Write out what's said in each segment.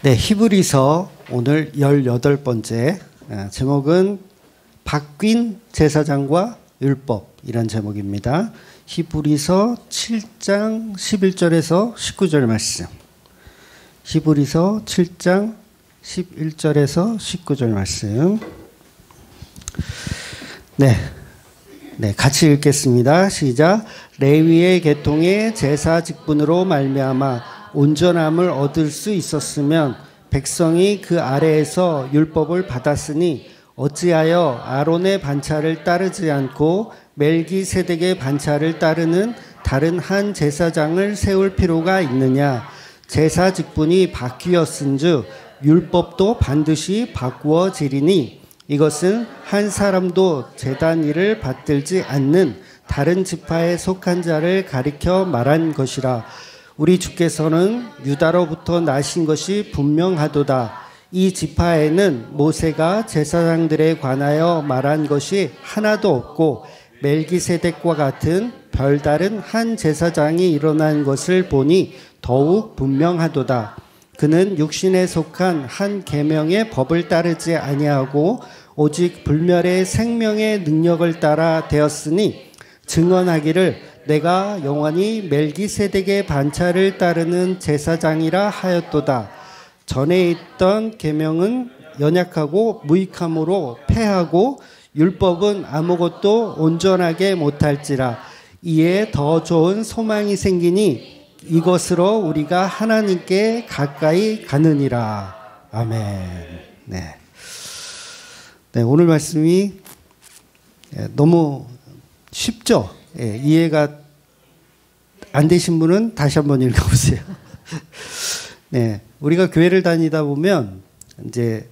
네, 히브리서 오늘 18번째 제목은 바뀐 제사장과 율법이란 제목입니다. 히브리서 7장 11절에서 19절 말씀. 히브리서 7장 11절에서 19절 말씀. 네, 같이 읽겠습니다. 시작. 레위의 계통의 제사 직분으로 말미암아 온전함을 얻을 수 있었으면 백성이 그 아래에서 율법을 받았으니 어찌하여 아론의 반차를 따르지 않고 멜기세덱의 반차를 따르는 다른 한 제사장을 세울 필요가 있느냐. 제사 직분이 바뀌었은즉 율법도 반드시 바꾸어지리니 이것은 한 사람도 제단 일을 받들지 않는 다른 지파에 속한 자를 가리켜 말한 것이라. 우리 주께서는 유다로부터 나신 것이 분명하도다. 이 지파에는 모세가 제사장들에 관하여 말한 것이 하나도 없고 멜기세덱과 같은 별다른 한 제사장이 일어난 것을 보니 더욱 분명하도다. 그는 육신에 속한 한 계명의 법을 따르지 아니하고 오직 불멸의 생명의 능력을 따라 되었으니 증언하기를 내가 영원히 멜기세덱의 반차를 따르는 제사장이라 하였도다. 전에 있던 계명은 연약하고 무익함으로 패하고 율법은 아무것도 온전하게 못할지라. 이에 더 좋은 소망이 생기니 이것으로 우리가 하나님께 가까이 가느니라. 아멘. 네, 오늘 말씀이 너무 쉽죠? 이해가 안 되신 분은 다시 한번 읽어보세요. 네, 우리가 교회를 다니다 보면 이제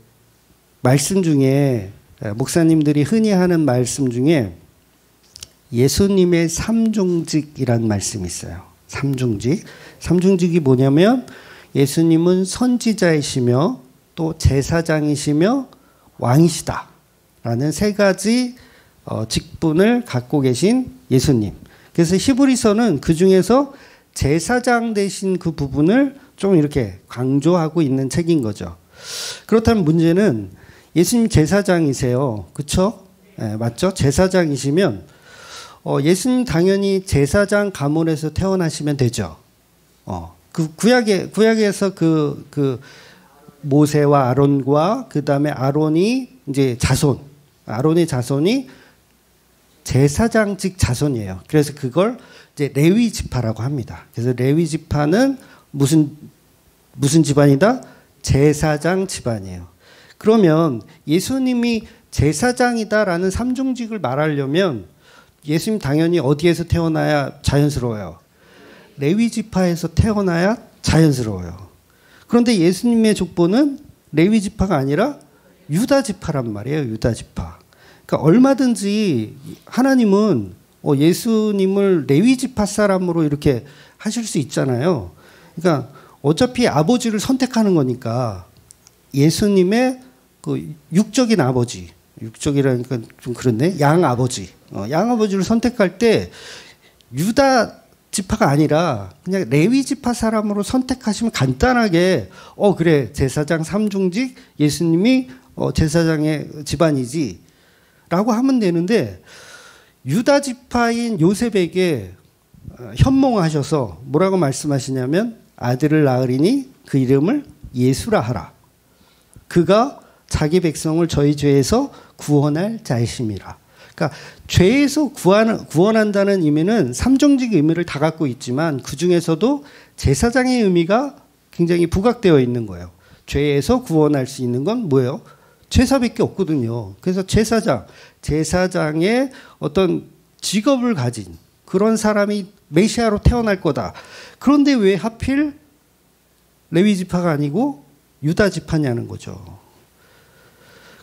말씀 중에 목사님들이 흔히 하는 말씀 중에 예수님의 삼중직이라는 말씀이 있어요. 삼중직이 뭐냐면 예수님은 선지자이시며 또 제사장이시며 왕이시다라는 세 가지 직분을 갖고 계신 예수님. 그래서 히브리서는 그 중에서 제사장 되신 그 부분을 좀 이렇게 강조하고 있는 책인 거죠. 그렇다면 문제는 예수님 제사장이세요. 그렇죠? 네, 맞죠? 제사장이시면 예수님 당연히 제사장 가문에서 태어나시면 되죠. 그 구약에서 그 모세와 아론과 그 다음에 아론의 자손이 제사장직 자손이에요. 그래서 그걸 이제 레위 지파라고 합니다. 그래서 레위 지파는 무슨 집안이다? 제사장 집안이에요. 그러면 예수님이 제사장이다라는 삼중직을 말하려면 예수님 당연히 어디에서 태어나야 자연스러워요? 레위 지파에서 태어나야 자연스러워요. 그런데 예수님의 족보는 레위 지파가 아니라 유다 지파란 말이에요. 유다 지파. 그러니까 얼마든지 하나님은 예수님을 레위 지파 사람으로 이렇게 하실 수 있잖아요. 그러니까 어차피 아버지를 선택하는 거니까 예수님의 그 육적인 아버지, 육적이라니까 좀 그렇네. 양아버지를 선택할 때 유다 지파가 아니라 그냥 레위 지파 사람으로 선택하시면 간단하게 그래 제사장 삼중직 예수님이 제사장의 집안이지 라고 하면 되는데 유다 지파인 요셉에게 현몽하셔서 뭐라고 말씀하시냐면 아들을 낳으리니 그 이름을 예수라 하라. 그가 자기 백성을 저희 죄에서 구원할 자이심이라. 그러니까 죄에서 구원한다는 의미는 삼중직 의미를 다 갖고 있지만 그 중에서도 제사장의 의미가 굉장히 부각되어 있는 거예요. 죄에서 구원할 수 있는 건 뭐예요? 제사밖에 없거든요. 그래서 제사장의 어떤 직업을 가진 그런 사람이 메시아로 태어날 거다. 그런데 왜 하필 레위 지파가 아니고 유다 지파냐는 거죠.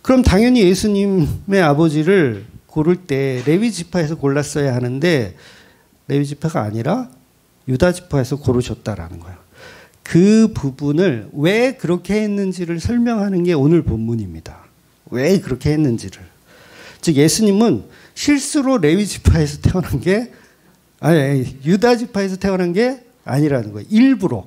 그럼 당연히 예수님의 아버지를 고를 때 레위 지파에서 골랐어야 하는데 레위 지파가 아니라 유다 지파에서 고르셨다라는 거예요. 그 부분을 왜 그렇게 했는지를 설명하는 게 오늘 본문입니다. 왜 그렇게 했는지를. 즉 예수님은 실수로 레위 지파에서 태어난 게 유다 지파에서 태어난 게 아니라는 거예요. 일부러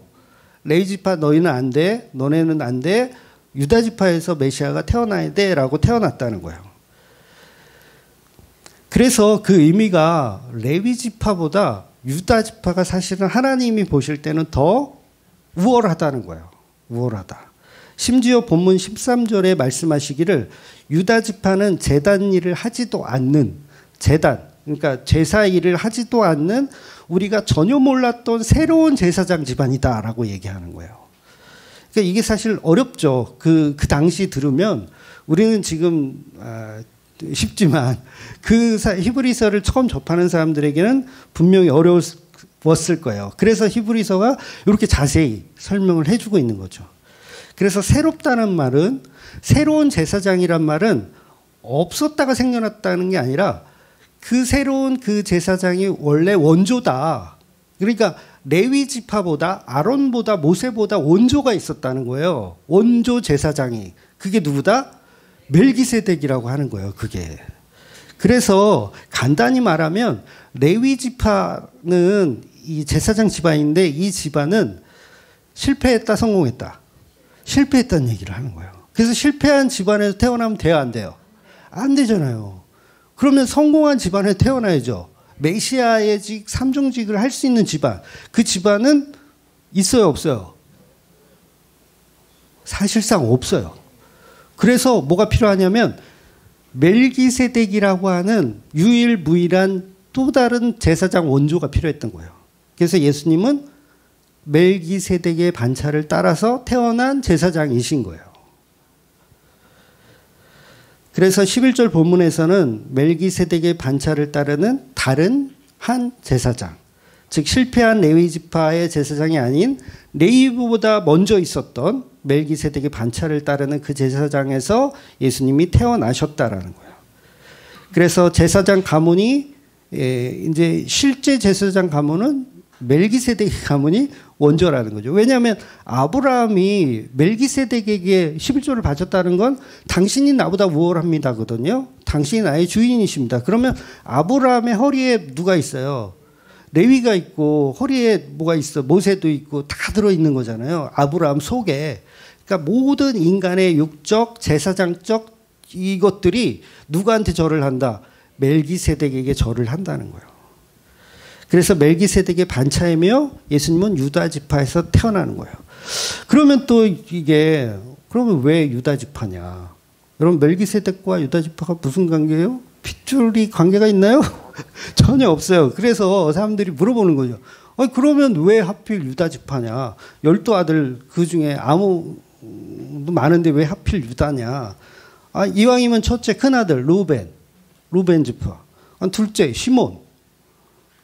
레위 지파 너희는 안 돼, 너네는 안 돼, 유다 지파에서 메시아가 태어나야 돼라고 태어났다는 거예요. 그래서 그 의미가 레위 지파보다 유다 지파가 사실은 하나님이 보실 때는 더 우월하다는 거예요. 우월하다. 심지어 본문 13절에 말씀하시기를 유다 지파는 제단 일을 하지도 않는 제단, 그러니까 제사 일을 하지도 않는 우리가 전혀 몰랐던 새로운 제사장 집안이다라고 얘기하는 거예요. 그러니까 이게 사실 어렵죠. 그 당시 들으면 우리는 지금 쉽지만 그 히브리서를 처음 접하는 사람들에게는 분명히 어려웠을 거예요. 그래서 히브리서가 이렇게 자세히 설명을 해주고 있는 거죠. 그래서 새롭다는 말은, 새로운 제사장이란 말은 없었다가 생겨났다는 게 아니라 그 새로운 그 제사장이 원래 원조다. 그러니까 레위 지파보다, 아론보다, 모세보다 원조가 있었다는 거예요. 원조 제사장이. 그게 누구다? 멜기세덱이라고 하는 거예요. 그게. 그래서 간단히 말하면 레위 지파는 이 제사장 집안인데 이 집안은 실패했다, 성공했다. 실패했다는 얘기를 하는 거예요. 그래서 실패한 집안에서 태어나면 돼요, 안 돼요? 안 되잖아요. 그러면 성공한 집안에 태어나야죠. 메시아의 직, 삼중직을 할 수 있는 집안. 그 집안은 있어요, 없어요? 사실상 없어요. 그래서 뭐가 필요하냐면 멜기세덱이라고 하는 유일무이한 또 다른 제사장 원조가 필요했던 거예요. 그래서 예수님은 멜기세덱의 반차를 따라서 태어난 제사장이신 거예요. 그래서 11절 본문에서는 멜기세덱의 반차를 따르는 다른 한 제사장, 즉 실패한 레위 지파의 제사장이 아닌 레위보다 먼저 있었던 멜기세덱의 반차를 따르는 그 제사장에서 예수님이 태어나셨다라는 거예요. 그래서 제사장 가문이 이제 실제 제사장 가문은 멜기세덱의 가문이 원조라는 거죠. 왜냐하면 아브라함이 멜기세덱에게 11조를 바쳤다는 건 당신이 나보다 우월합니다거든요. 당신이 나의 주인이십니다. 그러면 아브라함의 허리에 누가 있어요? 레위가 있고 허리에 뭐가 있어? 모세도 있고 다 들어있는 거잖아요. 아브라함 속에. 그러니까 모든 인간의 육적, 제사장적 이것들이 누구한테 절을 한다? 멜기세덱에게 절을 한다는 거예요. 그래서 멜기세덱의 반차이며 예수님은 유다 지파에서 태어나는 거예요. 그러면 또 이게 그러면 왜 유다 지파냐? 여러분 멜기세덱과 유다 지파가 무슨 관계예요? 핏줄이 관계가 있나요? 전혀 없어요. 그래서 사람들이 물어보는 거죠. 그러면 왜 하필 유다 지파냐? 12아들 그 중에 아무 많은데 왜 하필 유다냐? 이왕이면 첫째 큰아들 루벤 지파. 둘째 시몬.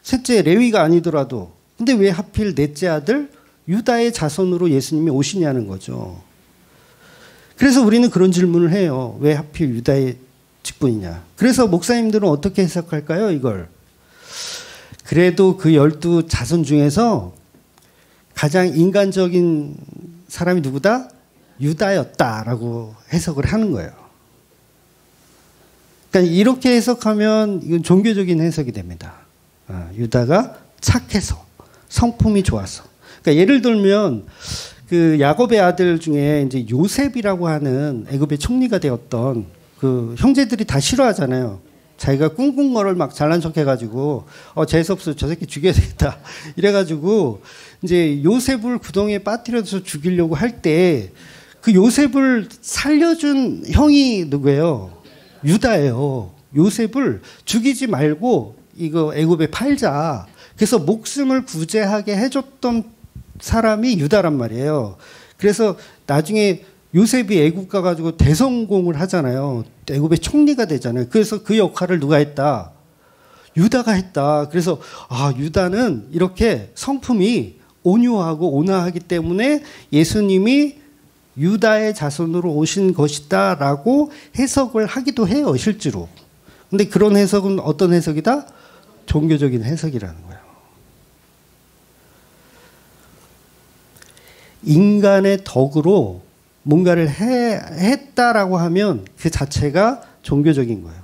셋째 레위가 아니더라도 근데 왜 하필 넷째 아들 유다의 자손으로 예수님이 오시냐는 거죠. 그래서 우리는 그런 질문을 해요. 왜 하필 유다의 직분이냐. 그래서 목사님들은 어떻게 해석할까요? 이걸. 그래도 그 12자손 중에서 가장 인간적인 사람이 누구다? 유다였다라고 해석을 하는 거예요. 그러니까 이렇게 해석하면 이건 종교적인 해석이 됩니다. 유다가 착해서 성품이 좋아서. 그러니까 예를 들면 그 야곱의 아들 중에 이제 요셉이라고 하는 애굽의 총리가 되었던 그 형제들이 다 싫어하잖아요. 자기가 꿍꿍 거를 막 잘난 척 해가지고 재수없어 저 새끼 죽여야 되겠다 이래가지고 이제 요셉을 구덩이에 빠뜨려서 죽이려고 할 때 그 요셉을 살려준 형이 누구예요? 유다예요. 요셉을 죽이지 말고 이거 애굽에 팔자. 그래서 목숨을 구제하게 해줬던 사람이 유다란 말이에요. 그래서 나중에 요셉이 애굽 가가지고 대성공을 하잖아요. 애굽의 총리가 되잖아요. 그래서 그 역할을 누가 했다? 유다가 했다. 그래서 유다는 이렇게 성품이 온유하고 온화하기 때문에 예수님이 유다의 자손으로 오신 것이다라고 해석을 하기도 해요. 실제로. 근데 그런 해석은 어떤 해석이다? 종교적인 해석이라는 거예요. 인간의 덕으로 뭔가를 했다라고 하면 그 자체가 종교적인 거예요.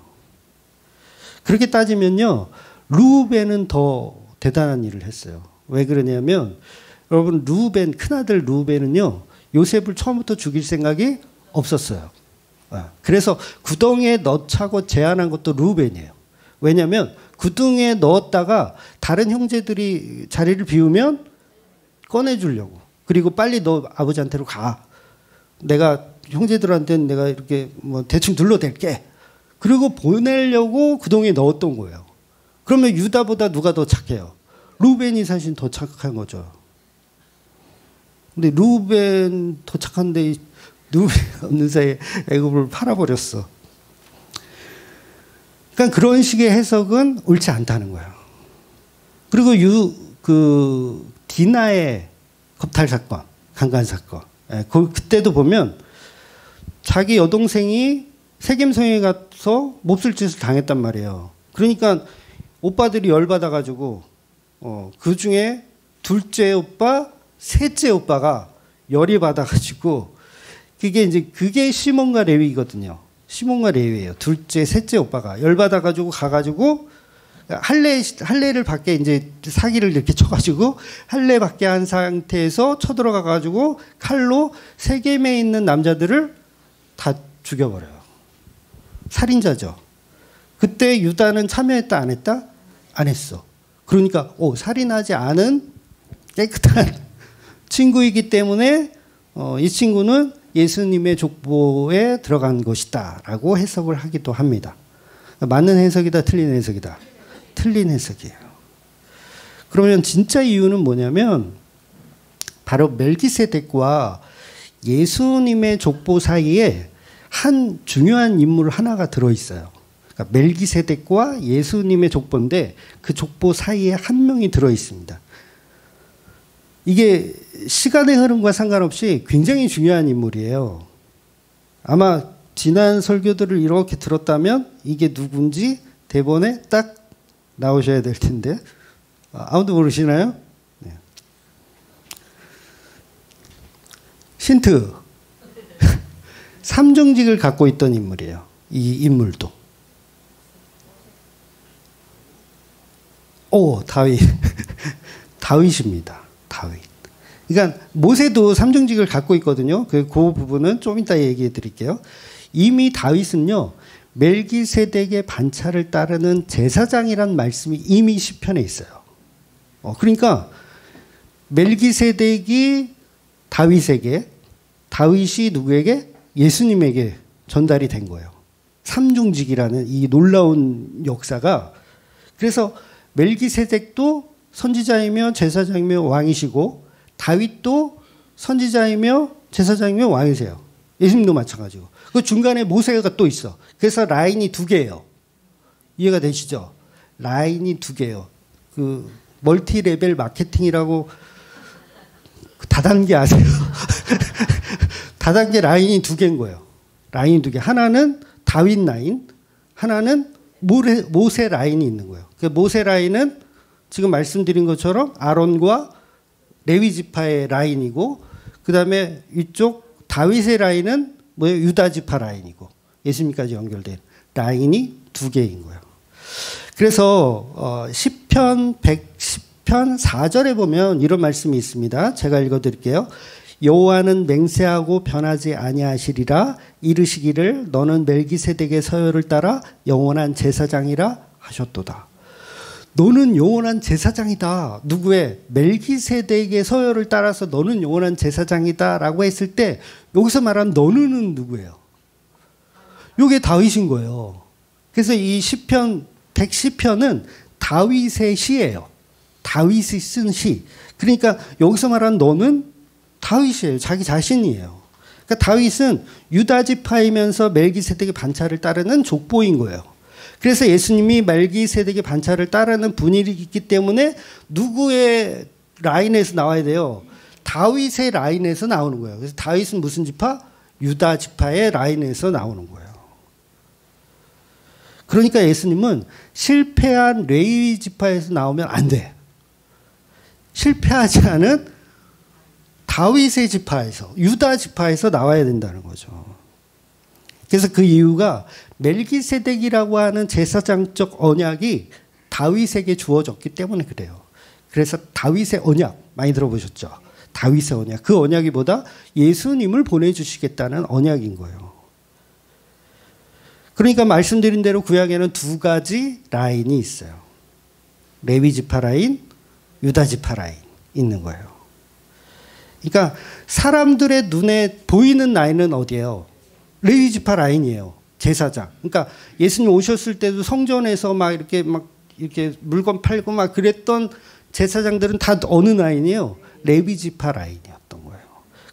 그렇게 따지면요. 루벤은 더 대단한 일을 했어요. 왜 그러냐면 여러분 르우벤 큰아들 르우벤은요 요셉을 처음부터 죽일 생각이 없었어요. 그래서 구덩이에 넣자고 제안한 것도 르우벤이에요. 왜냐하면 구덩이에 넣었다가 다른 형제들이 자리를 비우면 꺼내주려고. 그리고 빨리 너 아버지한테로 가. 내가 형제들한테는 내가 이렇게 뭐 대충 둘러댈게. 그리고 보내려고 구덩이에 넣었던 거예요. 그러면 유다보다 누가 더 착해요? 르우벤이 사실 더 착한 거죠. 근데 르우벤 더 착한데 르우벤 없는 사이에 애굽을 팔아버렸어. 그러니까 그런 식의 해석은 옳지 않다는 거예요. 그리고 디나의 겁탈 사건, 강간 사건. 그때도 보면 자기 여동생이 세겜성에 가서 몹쓸 짓을 당했단 말이에요. 그러니까 오빠들이 열받아가지고 그 중에 둘째 오빠, 셋째 오빠가 열이 받아가지고 그게 시몬과 레위거든요. 시몬과 레위예요. 둘째, 셋째 오빠가 열받아가지고 가가지고 할례를 받게 이제 사기를 이렇게 쳐가지고 할례 받게 한 상태에서 쳐들어가가지고 칼로 세겜에 있는 남자들을 다 죽여버려요. 살인자죠. 그때 유다는 참여했다 안 했다? 안 했어. 그러니까 살인하지 않은 깨끗한 친구이기 때문에 이 친구는 예수님의 족보에 들어간 것이다 라고 해석을 하기도 합니다. 맞는 해석이다 틀린 해석이다? 틀린 해석이에요. 그러면 진짜 이유는 뭐냐면 바로 멜기세덱과 예수님의 족보 사이에 한 중요한 인물 하나가 들어있어요. 그러니까 멜기세덱과 예수님의 족보인데 그 족보 사이에 한 명이 들어있습니다. 이게 시간의 흐름과 상관없이 굉장히 중요한 인물이에요. 아마 지난 설교들을 이렇게 들었다면 이게 누군지 대본에 딱 나오셔야 될 텐데 아무도 모르시나요? 네. 힌트. 삼중직을 갖고 있던 인물이에요. 이 인물도. 다윗. 다윗입니다. 다윗. 그러니까 모세도 삼중직을 갖고 있거든요. 그 부분은 좀 이따 얘기해 드릴게요. 이미 다윗은요. 멜기세덱의 반차를 따르는 제사장이란 말씀이 이미 시편에 있어요. 그러니까 멜기세덱이 다윗에게, 다윗이 누구에게? 예수님에게 전달이 된 거예요. 삼중직이라는 이 놀라운 역사가. 그래서 멜기세덱도 선지자이며 제사장이며 왕이시고 다윗도 선지자이며 제사장이며 왕이세요. 예수님도 마찬가지고. 그 중간에 모세가 또 있어. 그래서 라인이 두 개예요. 이해가 되시죠? 라인이 두 개예요. 그 멀티 레벨 마케팅이라고 다단계 아세요? 다단계 라인이 두 개인 거예요. 라인이 두 개. 하나는 다윗 라인, 하나는 모세 라인이 있는 거예요. 그 모세 라인은 지금 말씀드린 것처럼 아론과 레위 지파의 라인이고, 그 다음에 이쪽 다윗의 라인은 뭐예요? 유다 지파 라인이고, 예수님까지 연결된 라인이 두 개인 거예요. 그래서 시편 110편 4절에 보면 이런 말씀이 있습니다. 제가 읽어드릴게요. 여호와는 맹세하고 변하지 아니하시리라. 이르시기를 너는 멜기세덱의 서열을 따라 영원한 제사장이라 하셨도다. 너는 영원한 제사장이다. 누구의? 멜기세덱의 서열을 따라서 너는 영원한 제사장이다 라고 했을 때 여기서 말한 너는은 누구예요? 이게 다윗인 거예요. 그래서 이 시편 110편은 다윗의 시예요. 다윗이 쓴 시. 그러니까 여기서 말한 너는 다윗이에요. 자기 자신이에요. 그러니까 다윗은 유다 지파이면서 멜기세덱의 반차를 따르는 족보인 거예요. 그래서 예수님이 멜기세덱의 반차를 따르는 분이기 때문에 누구의 라인에서 나와야 돼요? 다윗의 라인에서 나오는 거예요. 그래서 다윗은 무슨 지파? 유다 지파의 라인에서 나오는 거예요. 그러니까 예수님은 실패한 레위 지파에서 나오면 안 돼. 실패하지 않은 다윗의 지파에서, 유다 지파에서 나와야 된다는 거죠. 그래서 그 이유가 멜기세덱이라고 하는 제사장적 언약이 다윗에게 주어졌기 때문에 그래요. 그래서 다윗의 언약 많이 들어보셨죠? 다윗의 언약. 그 언약이 뭐다? 예수님을 보내주시겠다는 언약인 거예요. 그러니까 말씀드린 대로 구약에는 두 가지 라인이 있어요. 레위 지파 라인, 유다 지파 라인 있는 거예요. 그러니까 사람들의 눈에 보이는 라인은 어디예요? 레위 지파 라인이에요. 제사장. 그러니까 예수님 오셨을 때도 성전에서 막 이렇게 물건 팔고 막 그랬던 제사장들은 다 어느 라인이에요? 레위 지파 라인이었던 거예요.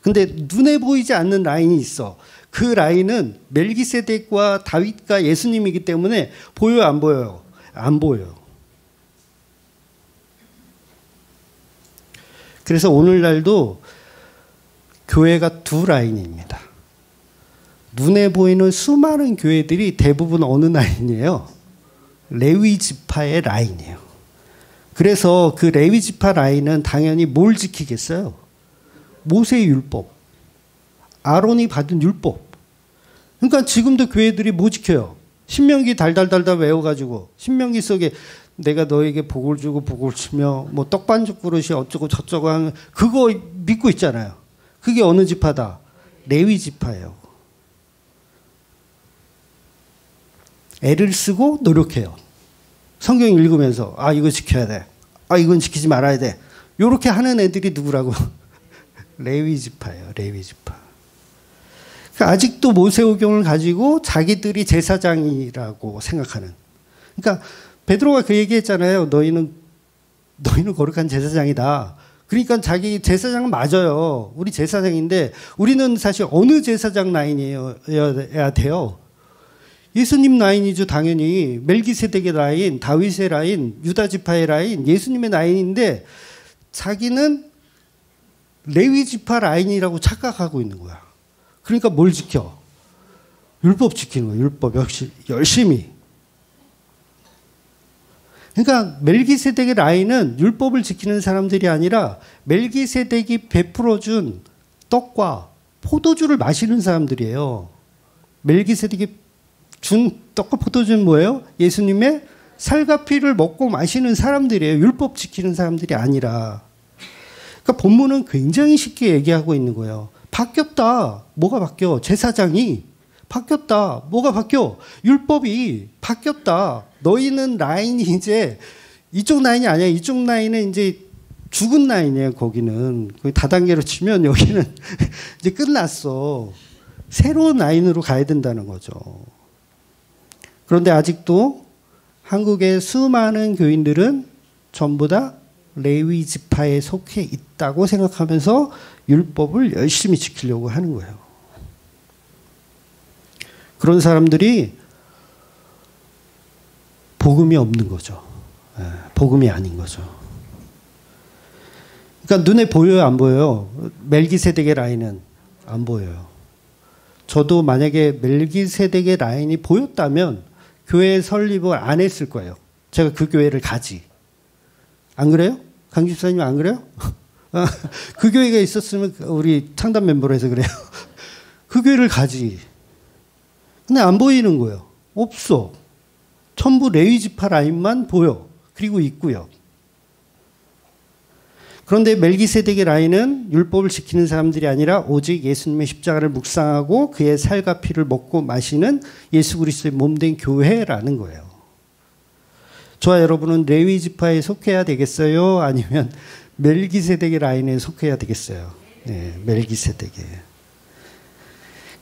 근데 눈에 보이지 않는 라인이 있어. 그 라인은 멜기세덱과 다윗과 예수님이기 때문에 보여요, 안 보여요? 안 보여요. 그래서 오늘날도 교회가 두 라인입니다. 눈에 보이는 수많은 교회들이 대부분 어느 라인이에요? 레위 지파의 라인이에요. 그래서 그 레위 지파 라인은 당연히 뭘 지키겠어요? 모세의 율법. 아론이 받은 율법. 그러니까 지금도 교회들이 뭐 지켜요? 신명기 달달달달 외워가지고 신명기 속에 내가 너에게 복을 주고 복을 주며 뭐 떡반죽 그릇이 어쩌고 저쩌고 하는 그거 믿고 있잖아요. 그게 어느 지파다? 레위 지파예요. 애를 쓰고 노력해요. 성경 읽으면서 아 이거 지켜야 돼. 아 이건 지키지 말아야 돼. 이렇게 하는 애들이 누구라고? 레위 지파예요. 레위 지파. 그러니까 아직도 모세오경을 가지고 자기들이 제사장이라고 생각하는. 그러니까 베드로가 그 얘기했잖아요. 너희는 거룩한 제사장이다. 그러니까 자기 제사장은 맞아요. 우리 제사장인데 우리는 사실 어느 제사장 라인이어야 돼요? 예수님 라인이죠. 당연히 멜기세덱의 라인, 다윗의 라인, 유다 지파의 라인, 예수님의 라인인데 자기는 레위 지파 라인이라고 착각하고 있는 거야. 그러니까 뭘 지켜? 율법 지키는 거야. 율법 역시 열심히. 그러니까 멜기세덱의 라인은 율법을 지키는 사람들이 아니라 멜기세덱이 베풀어준 떡과 포도주를 마시는 사람들이에요. 멜기세덱이 준 떡과 포도주는 뭐예요? 예수님의 살과 피를 먹고 마시는 사람들이에요. 율법 지키는 사람들이 아니라. 그러니까 본문은 굉장히 쉽게 얘기하고 있는 거예요. 바뀌었다. 뭐가 바뀌어? 제사장이 바뀌었다. 뭐가 바뀌어? 율법이 바뀌었다. 너희는 라인이 이제 이쪽 라인이 아니야. 이쪽 라인은 이제 죽은 라인이에요. 거기는 거기 다단계로 치면 여기는 이제 끝났어. 새로운 라인으로 가야 된다는 거죠. 그런데 아직도 한국의 수많은 교인들은 전부 다 레위 지파에 속해 있다고 생각하면서 율법을 열심히 지키려고 하는 거예요. 그런 사람들이 복음이 없는 거죠. 복음이 아닌 거죠. 그러니까 눈에 보여요, 안 보여요? 멜기세덱의 라인은 안 보여요. 저도 만약에 멜기세덱의 라인이 보였다면 교회 설립을 안 했을 거예요. 제가 그 교회를 가지. 안 그래요? 강 집사님 안 그래요? 그 교회가 있었으면 우리 창단 멤버로 해서 그래요. 그 교회를 가지. 근데 안 보이는 거예요. 없어. 전부 레위 지파 라인만 보여. 그리고 있고요. 그런데 멜기세덱의 라인은 율법을 지키는 사람들이 아니라 오직 예수님의 십자가를 묵상하고 그의 살과 피를 먹고 마시는 예수 그리스도의 몸된 교회라는 거예요. 저와 여러분은 레위 지파에 속해야 되겠어요? 아니면 멜기세덱의 라인에 속해야 되겠어요? 네, 멜기세덱에.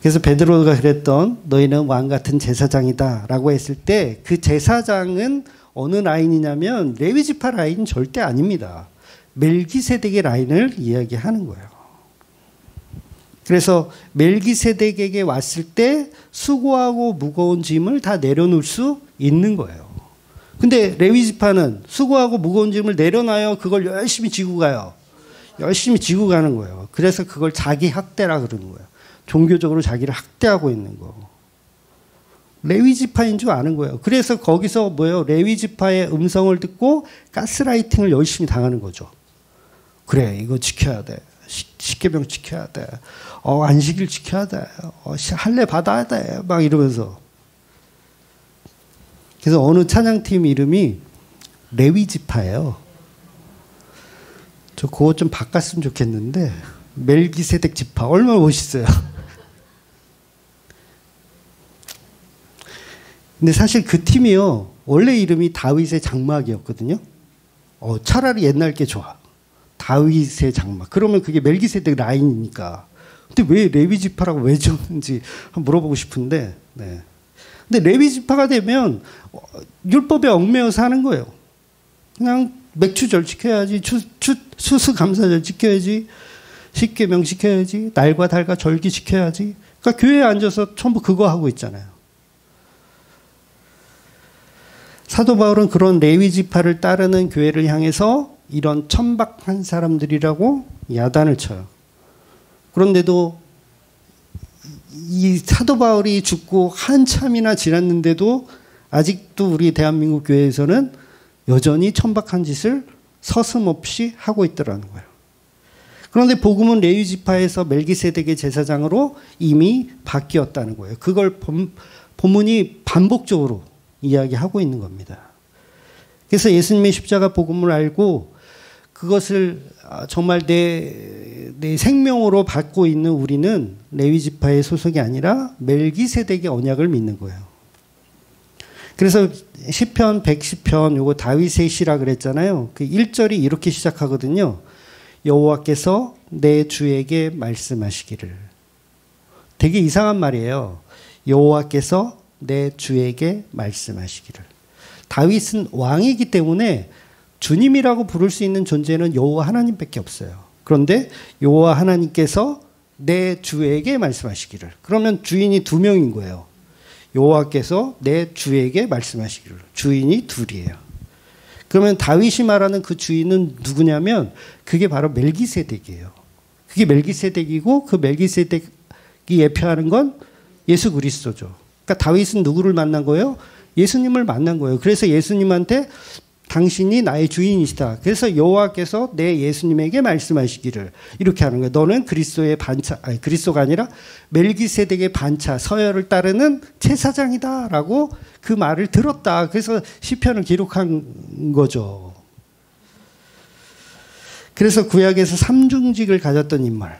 그래서 베드로가 그랬던 너희는 왕 같은 제사장이다라고 했을 때 그 제사장은 어느 라인이냐면 레위 지파 라인 절대 아닙니다. 멜기세덱의 라인을 이야기하는 거예요. 그래서 멜기세덱에게 왔을 때 수고하고 무거운 짐을 다 내려놓을 수 있는 거예요. 근데 레위 지파는 수고하고 무거운 짐을 내려놔요. 그걸 열심히 지고 가요. 열심히 지고 가는 거예요. 그래서 그걸 자기 학대라 그러는 거예요. 종교적으로 자기를 학대하고 있는 거. 레위 지파인 줄 아는 거예요. 그래서 거기서 뭐예요? 레위 지파의 음성을 듣고 가스라이팅을 열심히 당하는 거죠. 그래, 이거 지켜야 돼. 십계명 지켜야 돼. 안식일 지켜야 돼. 할례 받아야 돼. 막 이러면서. 그래서 어느 찬양팀 이름이 레위 지파예요. 저 그거 좀 바꿨으면 좋겠는데 멜기세덱 지파 얼마나 멋있어요. 근데 사실 그 팀이요 원래 이름이 다윗의 장막이었거든요. 차라리 옛날 게 좋아. 다윗의 장막. 그러면 그게 멜기세덱 라인이니까. 근데 왜 레위 지파라고 왜 지었는지 한번 물어보고 싶은데. 네. 근데 레위 지파가 되면 율법에 얽매여서 하는 거예요. 그냥 맥추절 지켜야지, 추수감사절 지켜야지, 십계명 지켜야지, 날과 달과 절기 지켜야지. 그러니까 교회에 앉아서 전부 그거 하고 있잖아요. 사도 바울은 그런 레위 지파를 따르는 교회를 향해서 이런 천박한 사람들이라고 야단을 쳐요. 그런데도 이 사도 바울이 죽고 한참이나 지났는데도 아직도 우리 대한민국 교회에서는 여전히 천박한 짓을 서슴없이 하고 있더라는 거예요. 그런데 복음은 레위 지파에서 멜기세덱의 제사장으로 이미 바뀌었다는 거예요. 그걸 본문이 반복적으로 이야기하고 있는 겁니다. 그래서 예수님의 십자가 복음을 알고 그것을 정말 내 생명으로 받고 있는 우리는 레위 지파의 소속이 아니라 멜기세덱의 언약을 믿는 거예요. 그래서 시편 110편 요거 다윗의 시라 그랬잖아요. 그 1절이 이렇게 시작하거든요. 여호와께서 내 주에게 말씀하시기를. 되게 이상한 말이에요. 여호와께서 내 주에게 말씀하시기를. 다윗은 왕이기 때문에 주님이라고 부를 수 있는 존재는 여호와 하나님밖에 없어요. 그런데 여호와 하나님께서 내 주에게 말씀하시기를. 그러면 주인이 두 명인 거예요. 여호와께서 내 주에게 말씀하시기를. 주인이 둘이에요. 그러면 다윗이 말하는 그 주인은 누구냐면 그게 바로 멜기세덱이에요. 그게 멜기세덱이고 그 멜기세덱이 예표하는 건 예수 그리스도죠. 그러니까 다윗은 누구를 만난 거예요? 예수님을 만난 거예요. 그래서 예수님한테 당신이 나의 주인이시다. 그래서 여호와께서 내 예수님에게 말씀하시기를 이렇게 하는 거예요. 너는 그리스도의 반차, 아니 그리스도가 아니라 멜기세덱의 반차 서열을 따르는 제사장이다라고 그 말을 들었다. 그래서 시편을 기록한 거죠. 그래서 구약에서 삼중직을 가졌던 인물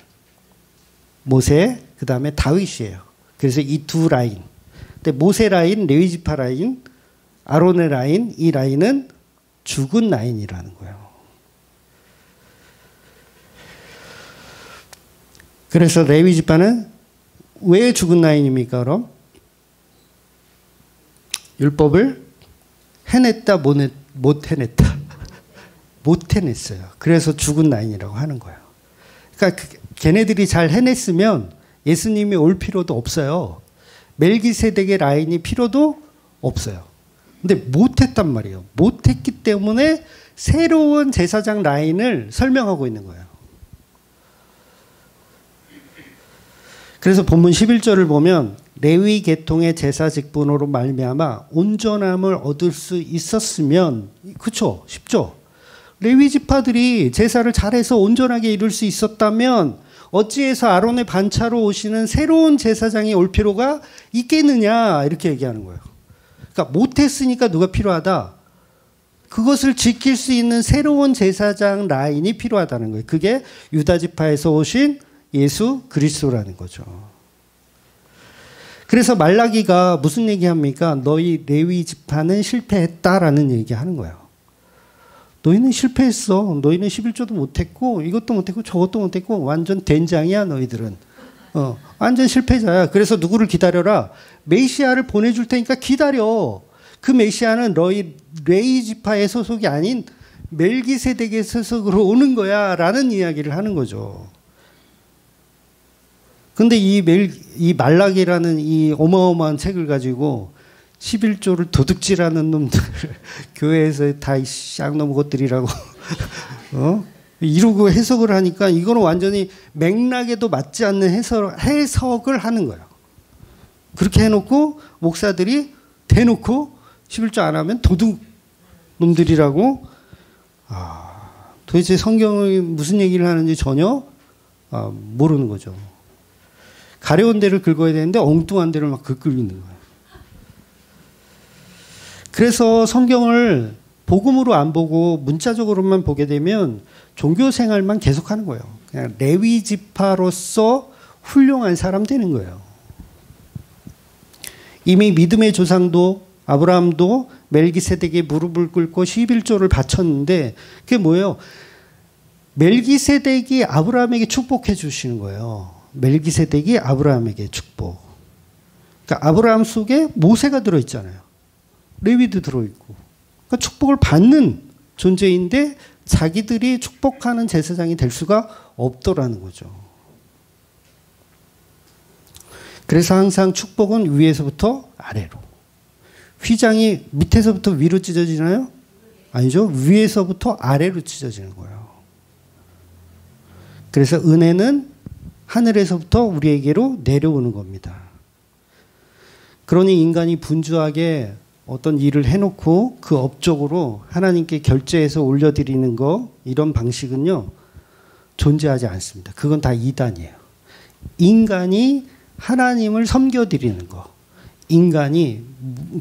모세, 그 다음에 다윗이에요. 그래서 이 두 라인. 근데 모세 라인, 레위 지파 라인, 아론의 라인, 이 라인은 죽은 라인이라는 거예요. 그래서 레위 지파는 왜 죽은 라인입니까? 그럼 율법을 해냈다, 못 해냈다, 못 해냈어요. 그래서 죽은 라인이라고 하는 거예요. 그러니까 걔네들이 잘 해냈으면 예수님이 올 필요도 없어요. 멜기세덱의 라인이 필요도 없어요. 근데 못했단 말이에요. 못했기 때문에 새로운 제사장 라인을 설명하고 있는 거예요. 그래서 본문 11절을 보면 레위 계통의 제사 직분으로 말미암아 온전함을 얻을 수 있었으면, 그렇죠? 쉽죠? 레위 지파들이 제사를 잘해서 온전하게 이룰 수 있었다면 어찌해서 아론의 반차로 오시는 새로운 제사장이 올 필요가 있겠느냐 이렇게 얘기하는 거예요. 그러니까 못했으니까 누가 필요하다. 그것을 지킬 수 있는 새로운 제사장 라인이 필요하다는 거예요. 그게 유다 지파에서 오신 예수 그리스도라는 거죠. 그래서 말라기가 무슨 얘기합니까? 너희 레위 지파는 실패했다라는 얘기하는 거예요. 너희는 실패했어. 너희는 11조도 못했고 이것도 못했고 저것도 못했고 완전 된장이야 너희들은. 완전 실패자야. 그래서 누구를 기다려라. 메시아를 보내줄 테니까 기다려. 그 메시아는 너희 레위 지파의 소속이 아닌 멜기세덱의 소속으로 오는 거야 라는 이야기를 하는 거죠. 근데 이 말라기라는 이 어마어마한 책을 가지고 11조를 도둑질하는 놈들 교회에서 다 쌍놈 것들이라고 이러고 해석을 하니까 이거는 완전히 맥락에도 맞지 않는 해석을 하는 거예요. 그렇게 해놓고 목사들이 대놓고 11조 안 하면 도둑 놈들이라고 도대체 성경이 무슨 얘기를 하는지 전혀 모르는 거죠. 가려운 데를 긁어야 되는데 엉뚱한 데를 막 긁고 있는 거예요. 그래서 성경을 복음으로 안 보고 문자적으로만 보게 되면 종교 생활만 계속하는 거예요. 그냥 레위 지파로서 훌륭한 사람 되는 거예요. 이미 믿음의 조상도 아브라함도 멜기세덱에 무릎을 꿇고 11조를 바쳤는데 그게 뭐예요? 멜기세덱이 아브라함에게 축복해 주시는 거예요. 멜기세덱이 아브라함에게 축복. 그러니까 아브라함 속에 모세가 들어있잖아요. 레위도 들어있고. 그러니까 축복을 받는 존재인데 자기들이 축복하는 제사장이 될 수가 없더라는 거죠. 그래서 항상 축복은 위에서부터 아래로. 휘장이 밑에서부터 위로 찢어지나요? 아니죠. 위에서부터 아래로 찢어지는 거예요. 그래서 은혜는 하늘에서부터 우리에게로 내려오는 겁니다. 그러니 인간이 분주하게 어떤 일을 해놓고 그 업적으로 하나님께 결제해서 올려드리는 거, 이런 방식은요, 존재하지 않습니다. 그건 다 이단이에요. 인간이 하나님을 섬겨드리는 거, 인간이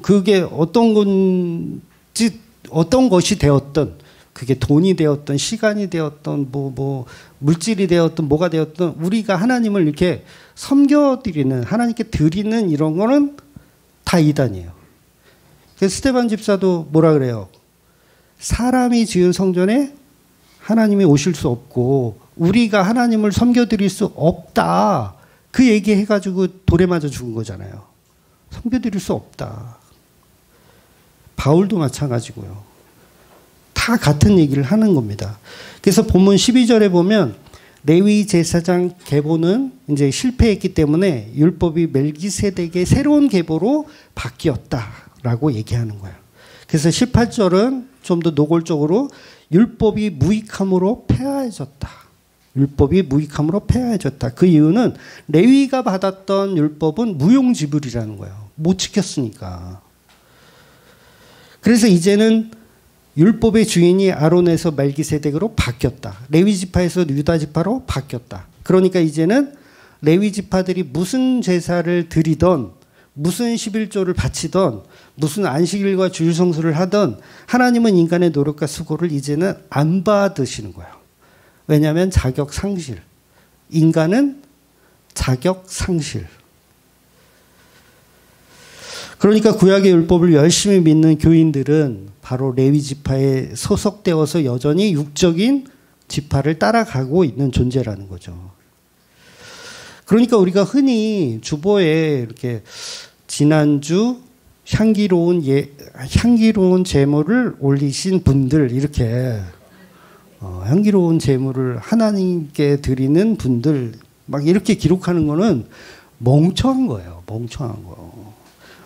그게 어떤 건지, 어떤 것이 되었던, 그게 돈이 되었던, 시간이 되었던, 물질이 되었던, 뭐가 되었던, 우리가 하나님을 이렇게 섬겨드리는, 하나님께 드리는 이런 거는 다 이단이에요. 그래서 스테반 집사도 뭐라 그래요? 사람이 지은 성전에 하나님이 오실 수 없고 우리가 하나님을 섬겨드릴 수 없다. 그 얘기해가지고 돌에 맞아 죽은 거잖아요. 섬겨드릴 수 없다. 바울도 마찬가지고요. 다 같은 얘기를 하는 겁니다. 그래서 본문 12절에 보면 레위 제사장 계보는 이제 실패했기 때문에 율법이 멜기세덱의 새로운 계보로 바뀌었다라고 얘기하는 거예요. 그래서 18절은 좀 더 노골적으로 율법이 무익함으로 폐하해졌다. 율법이 무익함으로 폐하해졌다. 그 이유는 레위가 받았던 율법은 무용지물이라는 거예요. 못 지켰으니까. 그래서 이제는 율법의 주인이 아론에서 멜기세덱으로 바뀌었다. 레위 지파에서 유다 지파로 바뀌었다. 그러니까 이제는 레위 지파들이 무슨 제사를 드리던, 무슨 11조를 바치던, 무슨 안식일과 주일 성수를 하던 하나님은 인간의 노력과 수고를 이제는 안 받으시는 거예요. 왜냐하면 자격 상실. 인간은 자격 상실. 그러니까 구약의 율법을 열심히 믿는 교인들은 바로 레위 지파에 소속되어서 여전히 육적인 지파를 따라가고 있는 존재라는 거죠. 그러니까 우리가 흔히 주보에 이렇게 지난주 향기로운 제물을 올리신 분들, 이렇게 향기로운 제물을 하나님께 드리는 분들 막 이렇게 기록하는 거는 멍청한 거예요. 멍청한 거.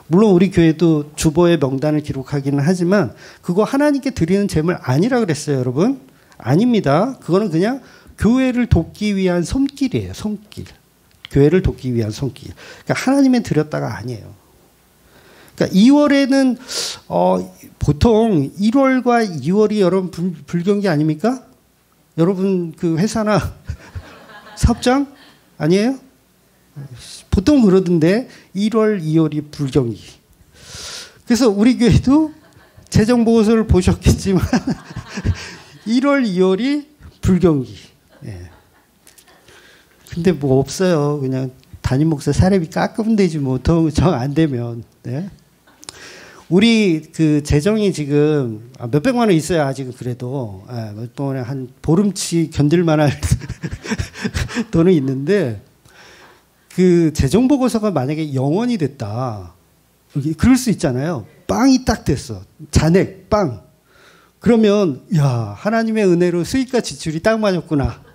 물론 우리 교회도 주보의 명단을 기록하기는 하지만 그거 하나님께 드리는 제물 아니라 그랬어요, 여러분. 아닙니다. 그거는 그냥 교회를 돕기 위한 손길이에요. 손길. 교회를 돕기 위한 손길. 그러니까 하나님에 드렸다가 아니에요. 그러니까 2월에는 보통 1월과 2월이 여러분 불경기 아닙니까? 여러분 그 회사나 사업장 아니에요? 보통 그러던데 1월, 2월이 불경기. 그래서 우리 교회도 재정보고서를 보셨겠지만 1월, 2월이 불경기. 예. 근데 뭐 없어요. 그냥 담임 목사 사례비 깎으면 되지 뭐 정 안 되면. 네? 우리 그 재정이 지금 몇백만 원 있어야 아직은 그래도 몇백만 원에 한 보름치 견딜 만한 돈은 있는데 그 재정 보고서가 만약에 0원이 됐다. 그럴 수 있잖아요. 빵이 딱 됐어. 잔액 빵. 그러면 야, 하나님의 은혜로 수익과 지출이 딱 맞았구나.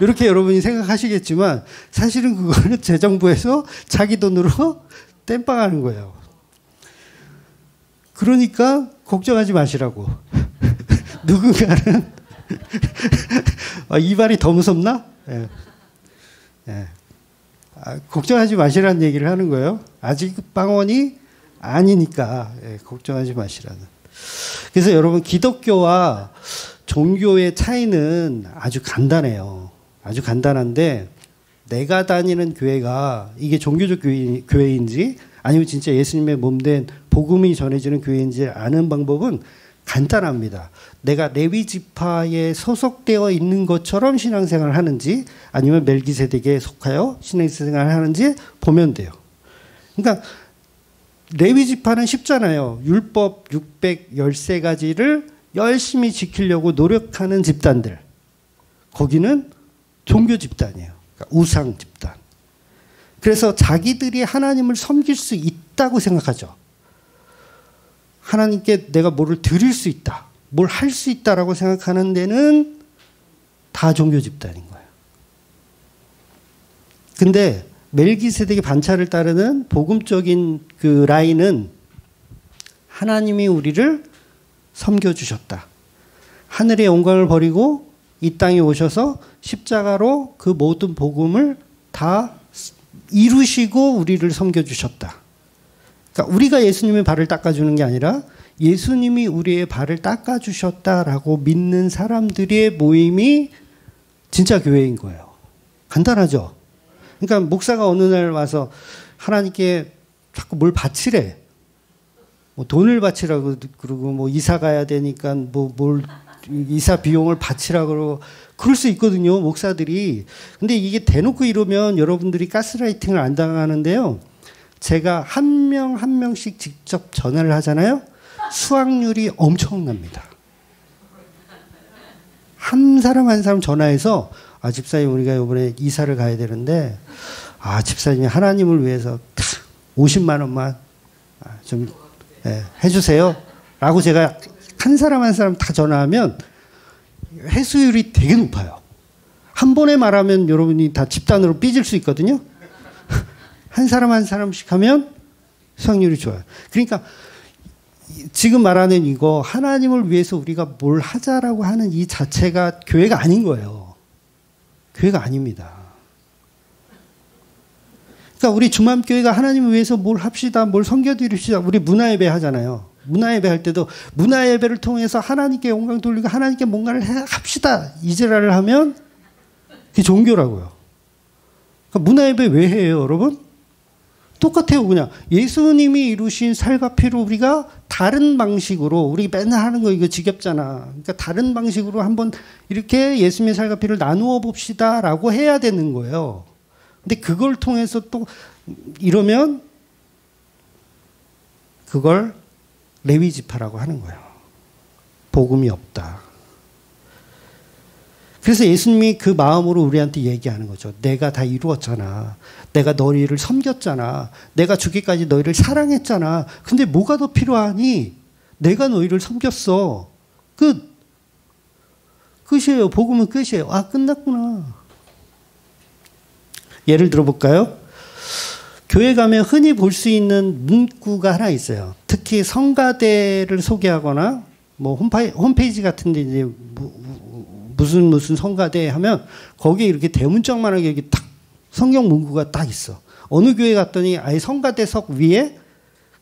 이렇게 여러분이 생각하시겠지만 사실은 그거는 재정부에서 자기 돈으로 땜빵하는 거예요. 그러니까 걱정하지 마시라고. 누군가는 이발이 더 무섭나? 예. 예. 걱정하지 마시라는 얘기를 하는 거예요. 아직 빵원이 아니니까 걱정하지 마시라는. 그래서 여러분 기독교와 종교의 차이는 아주 간단해요. 아주 간단한데 내가 다니는 교회가 이게 종교적 교회인지 아니면 진짜 예수님의 몸된 복음이 전해지는 교회인지 아는 방법은 간단합니다. 내가 레위 지파에 소속되어 있는 것처럼 신앙생활을 하는지 아니면 멜기세덱에 속하여 신앙생활을 하는지 보면 돼요. 그러니까 레위 지파는 쉽잖아요. 율법 613가지를 열심히 지키려고 노력하는 집단들. 거기는 종교 집단이에요. 그러니까 우상 집단. 그래서 자기들이 하나님을 섬길 수 있다고 생각하죠. 하나님께 내가 뭐를 드릴 수 있다. 뭘 할 수 있다라고 생각하는 데는 다 종교 집단인 거예요. 근데 멜기세덱의 반차를 따르는 복음적인 그 라인은 하나님이 우리를 섬겨주셨다. 하늘의 영광을 버리고 이 땅에 오셔서 십자가로 그 모든 복음을 다 이루시고 우리를 섬겨주셨다. 그러니까 우리가 예수님의 발을 닦아주는 게 아니라 예수님이 우리의 발을 닦아주셨다라고 믿는 사람들의 모임이 진짜 교회인 거예요. 간단하죠? 그러니까 목사가 어느 날 와서 하나님께 자꾸 뭘 바치래. 뭐 돈을 바치라고 그러고 뭐 이사 가야 되니까 뭘 이사 비용을 바치라고 그러고 그럴 수 있거든요. 목사들이. 근데 이게 대놓고 이러면 여러분들이 가스라이팅을 안 당하는데요. 제가 한 명 한 명씩 직접 전화를 하잖아요. 수확률이 엄청납니다. 한 사람 한 사람 전화해서 집사님 우리가 이번에 이사를 가야 되는데 집사님이 하나님을 위해서 50만 원만 좀 해주세요. 라고 제가 한 사람 한 사람 다 전화하면 회수율이 되게 높아요. 한 번에 말하면 여러분이 다 집단으로 삐질 수 있거든요. 한 사람 한 사람씩 하면 수확률이 좋아요. 그러니까 지금 말하는 이거 하나님을 위해서 우리가 뭘 하자라고 하는 이 자체가 교회가 아닌 거예요. 교회가 아닙니다. 그러니까 우리 중암교회가 하나님을 위해서 뭘 합시다, 뭘 섬겨드립시다. 우리 문화예배 하잖아요. 문화예배 할 때도 문화예배를 통해서 하나님께 영광 돌리고 하나님께 뭔가를 합시다. 이제라를 하면 그게 종교라고요. 그러니까 문화예배 왜 해요, 여러분? 똑같아요, 그냥. 예수님이 이루신 살과 피로 우리가 다른 방식으로, 우리 맨날 하는 거 이거 지겹잖아. 그러니까 다른 방식으로 한번 이렇게 예수님의 살과 피를 나누어 봅시다 라고 해야 되는 거예요. 근데 그걸 통해서 또 이러면 그걸 레위 지파라고 하는 거예요. 복음이 없다. 그래서 예수님이 그 마음으로 우리한테 얘기하는 거죠. 내가 다 이루었잖아. 내가 너희를 섬겼잖아. 내가 죽기까지 너희를 사랑했잖아. 근데 뭐가 더 필요하니? 내가 너희를 섬겼어. 끝이에요. 복음은 끝이에요. 끝났구나. 예를 들어볼까요? 교회 가면 흔히 볼 수 있는 문구가 하나 있어요. 특히 성가대를 소개하거나 뭐 홈페이지 같은 데 이제 무슨 성가대 하면 거기에 이렇게 대문짝만하게 여기 딱 성경 문구가 딱 있어. 어느 교회 갔더니 아예 성가대석 위에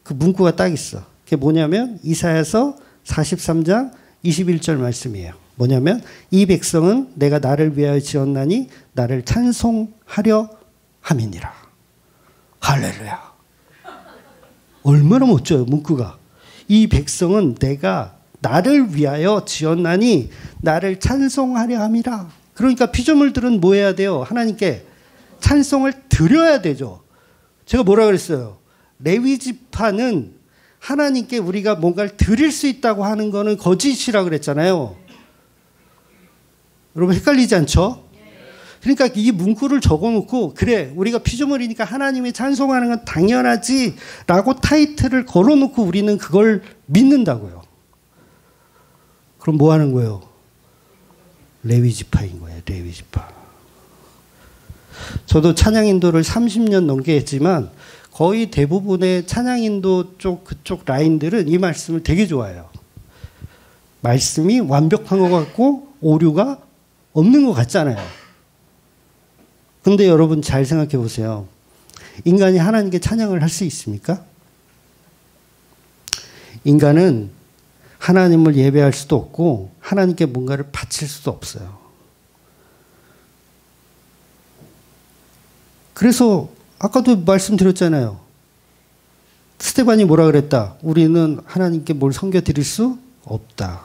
그 문구가 딱 있어. 그게 뭐냐면 이사야서 43장 21절 말씀이에요. 뭐냐면 이 백성은 내가 나를 위하여 지었나니 나를 찬송하려 함이니라. 할렐루야. 얼마나 멋져요, 문구가. 이 백성은 내가 나를 위하여 지었나니 나를 찬송하려 함이라. 그러니까 피조물들은 뭐 해야 돼요? 하나님께 찬송을 드려야 되죠. 제가 뭐라 그랬어요? 레위 지파는 하나님께 우리가 뭔가를 드릴 수 있다고 하는 거는 거짓이라 그랬잖아요. 여러분 헷갈리지 않죠? 그러니까 이 문구를 적어놓고 그래 우리가 피조물이니까 하나님이 찬송하는 건 당연하지 라고 타이틀을 걸어놓고 우리는 그걸 믿는다고요. 그럼 뭐 하는 거예요? 레위 지파인 거예요. 레위 지파. 저도 찬양 인도를 30년 넘게 했지만 거의 대부분의 찬양 인도 그쪽 라인들은 이 말씀을 되게 좋아해요. 말씀이 완벽한 것 같고 오류가 없는 것 같잖아요. 근데 여러분 잘 생각해 보세요. 인간이 하나님께 찬양을 할 수 있습니까? 인간은 하나님을 예배할 수도 없고 하나님께 뭔가를 바칠 수도 없어요. 그래서 아까도 말씀드렸잖아요. 스데반이 뭐라 그랬다? 우리는 하나님께 뭘 섬겨 드릴 수 없다.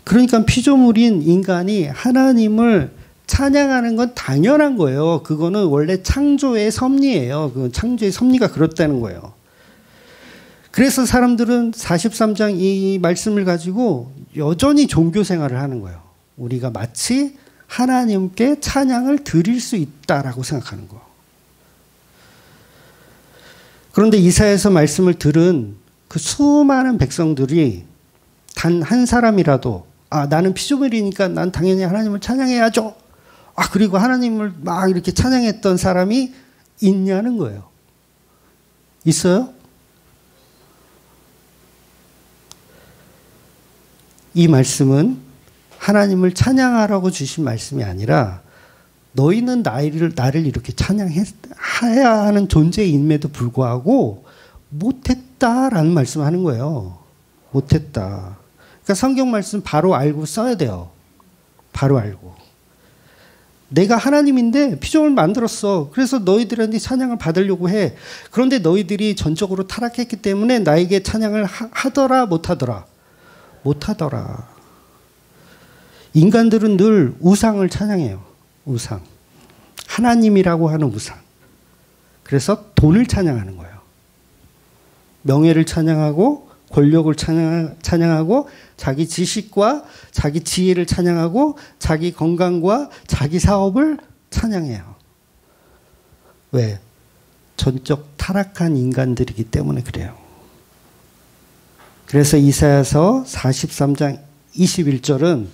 그러니까 피조물인 인간이 하나님을 찬양하는 건 당연한 거예요. 그거는 원래 창조의 섭리예요. 그 창조의 섭리가 그렇다는 거예요. 그래서 사람들은 43장 이 말씀을 가지고 여전히 종교 생활을 하는 거예요. 우리가 마치 하나님께 찬양을 드릴 수 있다라고 생각하는 거. 그런데 이사야서 말씀을 들은 그 수많은 백성들이 단 한 사람이라도 나는 피조물이니까 난 당연히 하나님을 찬양해야죠. 그리고 하나님을 막 이렇게 찬양했던 사람이 있냐는 거예요. 있어요? 이 말씀은 하나님을 찬양하라고 주신 말씀이 아니라 너희는 나를 이렇게 찬양해야 하는 존재임에도 불구하고 못했다라는 말씀을 하는 거예요. 못했다. 그러니까 성경 말씀 바로 알고 써야 돼요. 바로 알고. 내가 하나님인데 피조물을 만들었어. 그래서 너희들한테 찬양을 받으려고 해. 그런데 너희들이 전적으로 타락했기 때문에 나에게 찬양을 하더라 못하더라. 못하더라. 인간들은 늘 우상을 찬양해요. 우상. 하나님이라고 하는 우상. 그래서 돈을 찬양하는 거예요. 명예를 찬양하고 권력을 찬양하고 자기 지식과 자기 지혜를 찬양하고 자기 건강과 자기 사업을 찬양해요. 왜? 전적 타락한 인간들이기 때문에 그래요. 그래서 이사야서 43장 21절은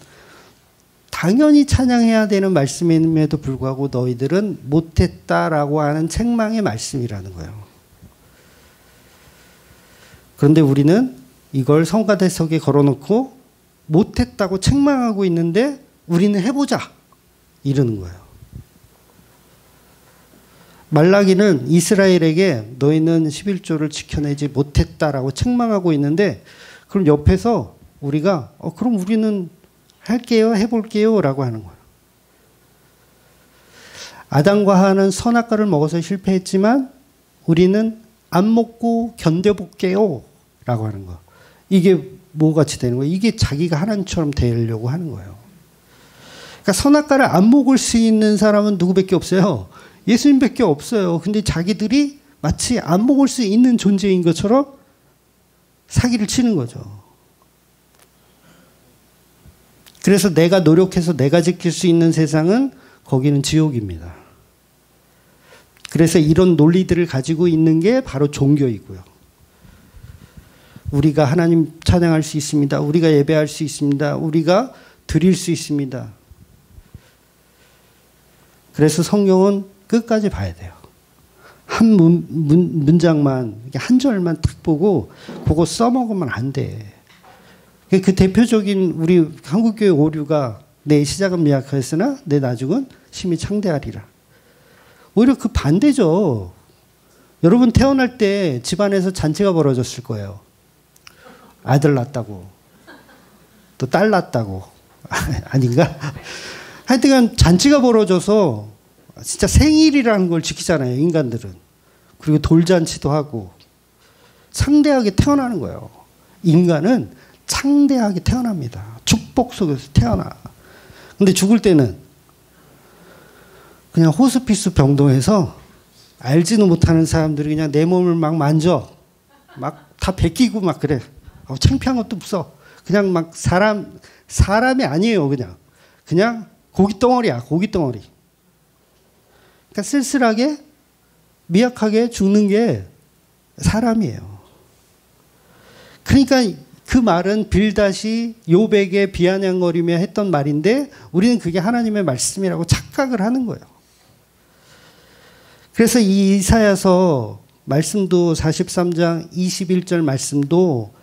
당연히 찬양해야 되는 말씀임에도 불구하고 너희들은 못했다라고 하는 책망의 말씀이라는 거예요. 그런데 우리는 이걸 성가대석에 걸어놓고 못했다고 책망하고 있는데 우리는 해보자 이러는 거예요. 말라기는 이스라엘에게 너희는 11조를 지켜내지 못했다라고 책망하고 있는데 그럼 옆에서 우리가 그럼 우리는 할게요, 해볼게요 라고 하는 거예요. 아담과 하와는 선악과를 먹어서 실패했지만 우리는 안 먹고 견뎌볼게요 라고 하는 거. 이게 뭐같이 되는 거예요? 이게 자기가 하나님처럼 되려고 하는 거예요. 그러니까 선악과를 안 먹을 수 있는 사람은 누구밖에 없어요? 예수님밖에 없어요. 근데 자기들이 마치 안 먹을 수 있는 존재인 것처럼 사기를 치는 거죠. 그래서 내가 노력해서 내가 지킬 수 있는 세상은 거기는 지옥입니다. 그래서 이런 논리들을 가지고 있는 게 바로 종교이고요. 우리가 하나님 찬양할 수 있습니다. 우리가 예배할 수 있습니다. 우리가 드릴 수 있습니다. 그래서 성경은 끝까지 봐야 돼요. 한 문장만, 한 절만 딱 보고 그거 써먹으면 안 돼. 그 대표적인 우리 한국교회 오류가 내 시작은 미약하였으나 내 나중은 심히 창대하리라. 오히려 그 반대죠. 여러분 태어날 때 집안에서 잔치가 벌어졌을 거예요. 아들 낳았다고. 또 딸 낳았다고. 아닌가? 하여튼간 잔치가 벌어져서 진짜 생일이라는 걸 지키잖아요. 인간들은. 그리고 돌잔치도 하고. 창대하게 태어나는 거예요. 인간은 창대하게 태어납니다. 축복 속에서 태어나. 근데 죽을 때는 그냥 호스피스 병동에서 알지도 못하는 사람들이 그냥 내 몸을 막 만져. 막 다 베끼고 막 그래. 창피한 것도 없어. 그냥 막 사람이 아니에요. 그냥 고깃덩어리야. 고깃덩어리. 그러니까 쓸쓸하게 미약하게 죽는 게 사람이에요. 그러니까 그 말은 빌닷이 욥에게 비아냥거리며 했던 말인데 우리는 그게 하나님의 말씀이라고 착각을 하는 거예요. 그래서 이 이사야서 말씀도 43장 21절 말씀도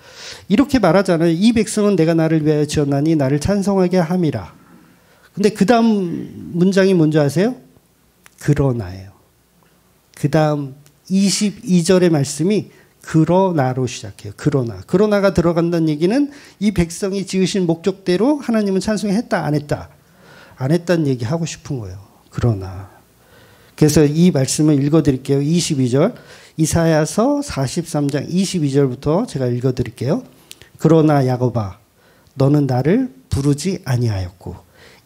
이렇게 말하잖아요. 이 백성은 내가 나를 위하여 지었나니 나를 찬송하게 함이라. 근데 그 다음 문장이 뭔지 아세요? 그러나예요. 그 다음 22절의 말씀이 그러나로 시작해요. 그러나가 들어간다는 얘기는 이 백성이 지으신 목적대로 하나님은 찬송했다 안 했다? 안 했다는 얘기 하고 싶은 거예요. 그러나. 그래서 이 말씀을 읽어드릴게요. 22절. 이사야서 43장 22절부터 제가 읽어드릴게요. 그러나 야곱아 너는 나를 부르지 아니하였고